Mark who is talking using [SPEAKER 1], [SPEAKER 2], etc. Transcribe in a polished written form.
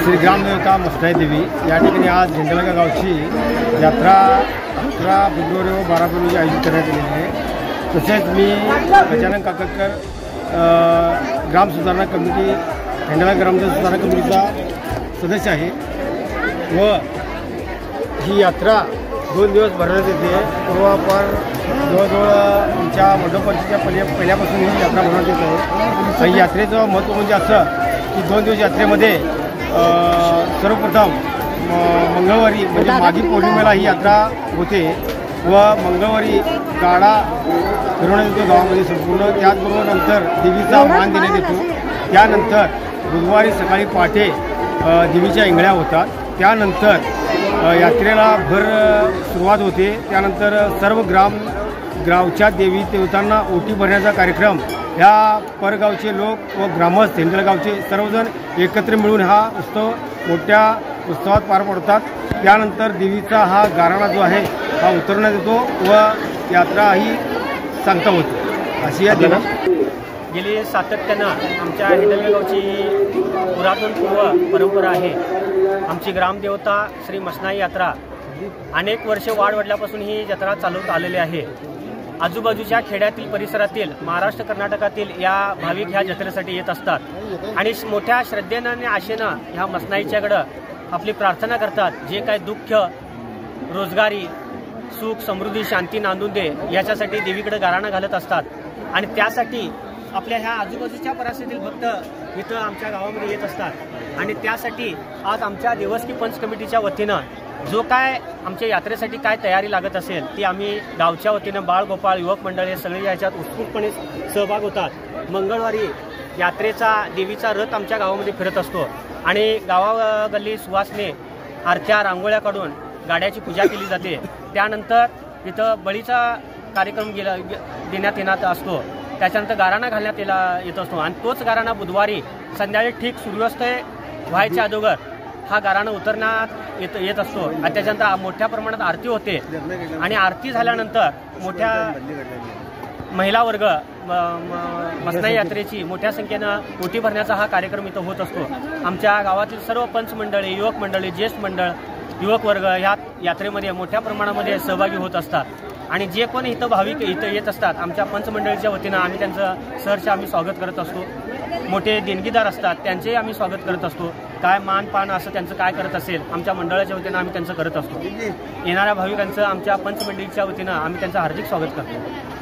[SPEAKER 1] श्री ग्रामदेवता मसनाई देवी या ठिकाणी आज झेंडलगा गावची यात्रा 11 फेब्रुवारी व 12 फेब्रुवारी आयोजित करण्यात आलेली आहे। तसेच मी गजानन काकतकर ग्राम सुधारणा कमिटी झेंडलगा ग्रामदेवता सुधारणा कमिटीचा सदस्य आहे व ही यात्रा 2 दिवस भरवण्यात येते। पूर्वापार जवळजवळ आमच्या मंडपच्या पहिल्यापासून ही यात्रा भरवण्यात येत आहे। यात्रेचं महत्त्व म्हणजे असं की 2 दिवस यात्रेमध्ये सर्वप्रथम मंगळवारी म्हणजे माघी पौर्णिमेला ही यात्रा होते व मंगळवारी गाडा फिरवण्यात येतो गावामध्ये संपूर्ण। त्याचबरोबर नंतर देवीचा मान देण्यात येतो। त्यानंतर बुधवारी सकाळी पहाटे देवीच्या इंगळ्या होतात। त्यानंतर यात्रेला भर सुरुवात होते। त्यानंतर सर्व गावच्या देवी देवतांना ओटी भरण्याचा कार्यक्रम ह्या परगावचे लोक व ग्रामस्थ झेंडलगावचे सर्वजण एकत्र मिळून हा उत्सव मोठ्या उत्सवात पार पडतात। त्यानंतर देवीचा हा गाराणा जो आहे हा उतरण्यात येतो व यात्रा ही सांगता होते। अशी या दिवस
[SPEAKER 2] गेली सातत्यानं आमच्या झेंडलगावची पुरातन पूर्व परंपरा आहे। आमची ग्रामदेवता श्री मसनाई यात्रा अनेक वर्ष वाढवडल्यापासून ही जत्रा चालवत आलेली आहे। आजूबाजूच्या खेड्यातील परिसरातील महाराष्ट्र कर्नाटकातील या भाविक ह्या जत्रेसाठी येत असतात आणि मोठ्या श्रद्धेनं आणि आशेनं ह्या मसनाईच्याकडं आपली प्रार्थना करतात। जे काय दुःख रोजगारी सुख समृद्धी शांती नांदून दे याच्यासाठी देवीकडे गाराणा घालत असतात आणि त्यासाठी आपल्या ह्या आजूबाजूच्या परिसरातील भक्त इथं आमच्या गावामध्ये येत असतात आणि त्यासाठी आज आमच्या देवस्थी पंच कमिटीच्या वतीनं जो काय आमच्या यात्रेसाठी काय तयारी लागत असेल ती आम्ही गावच्या वतीनं बाळगोपाळ युवक मंडळ हे सगळे याच्यात उत्स्फूर्तपणे सहभाग होतात। मंगळवारी यात्रेचा देवीचा रथ आमच्या गावामध्ये फिरत असतो आणि गावागल्ली सुवासने आरत्या रांगोळ्या काढून गाड्याची पूजा केली जाते। त्यानंतर इथं बळीचा कार्यक्रम देण्यात येणार असतो। त्याच्यानंतर गाराणा घालण्यात येत असतो आणि तोच गाराणा बुधवारी संध्याकाळी ठीक सूर्यास्त व्हायच्या अगोदर हा गाराणा उतरण्यात येत असतो आणि त्याच्यानंतर मोठ्या प्रमाणात आरती होते आणि आरती झाल्यानंतर मोठ्या महिला वर्ग मसनाई यात्रेची मोठ्या संख्येनं ओटी भरण्याचा हा कार्यक्रम इथं होत असतो। आमच्या गावातील सर्व पंच मंडळी युवक मंडळी ज्येष्ठ मंडळ युवक वर्ग ह्या यात्रेमध्ये मोठ्या प्रमाणामध्ये सहभागी होत असतात आणि जे कोणी इथं भाविक इथं येत असतात आमच्या पंचमंडळीच्या वतीनं आम्ही त्यांचं सहर्ष आम्ही स्वागत करत असतो। मोठे देणगीदार असतात त्यांचेही आम्ही स्वागत करत असतो। काय मानपान असं त्यांचं काय करत असेल आमच्या मंडळाच्या वतीनं आम्ही त्यांचं करत असतो। येणाऱ्या भाविकांचं आमच्या पंचमंडळीच्या वतीनं आम्ही त्यांचं हार्दिक स्वागत करतो।